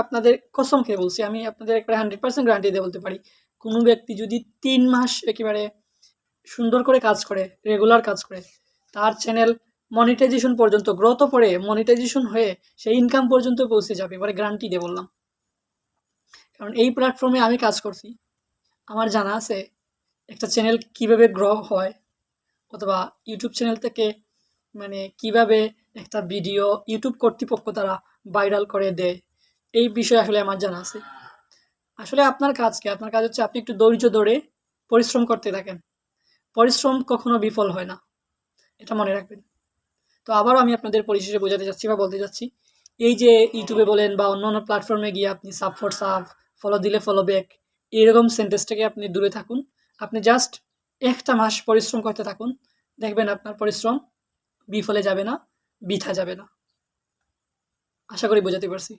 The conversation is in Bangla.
আপনাদের কসম খেয়ে বলছি, আমি আপনাদের একবারে 100% গ্যারান্টি দিয়ে বলতে পারি, কোনো ব্যক্তি যদি ৩ মাস একেবারে সুন্দর করে কাজ করে, রেগুলার কাজ করে, তার চ্যানেল মনিটাইজেশন পর্যন্ত গ্রোথ পরে মনিটাইজেশন হয়ে সে ইনকাম পর্যন্ত পৌঁছে যাবে। এবারে গ্যারান্টি দিয়ে বললাম। কারণ এই প্ল্যাটফর্মে আমি কাজ করছি। আমার জানা আছে একটা চ্যানেল কিভাবে গ্রো হয়, অথবা ইউটিউব চ্যানেল থেকে মানে কিভাবে একটা ভিডিও ইউটিউব কর্তৃপক্ষ তারা ভাইরাল করে দেয়। এই বিষয়ে আসলে আমার জানা আছে। আসলে আপনার কাজ কি? আপনার কাজ হচ্ছে আপনি একটু ধৈর্য ধরে পরিশ্রম করতে থাকেন। পরিশ্রম কখনো বিফল হয় না। এটা মনে রাখবেন। তো আবারও আমি আপনাদের পরিশেষে বোঝাতে চাচ্ছি বা বলতে চাচ্ছি, এই যে ইউটিউবে বলেন বা অন্যান্য প্ল্যাটফর্মে গিয়ে আপনি সাব ফর সাব, ফলো দিলে ফলো ব্যাক, এরকম সেন্টেন্স থেকে আপনি দূরে থাকুন। আপনি জাস্ট ১ টা মাস পরিশ্রম করতে থাকুন। দেখবেন আপনার পরিশ্রম বিফলে যাবে না, বৃথা যাবে না। আশা করি বোঝাতে পারছি।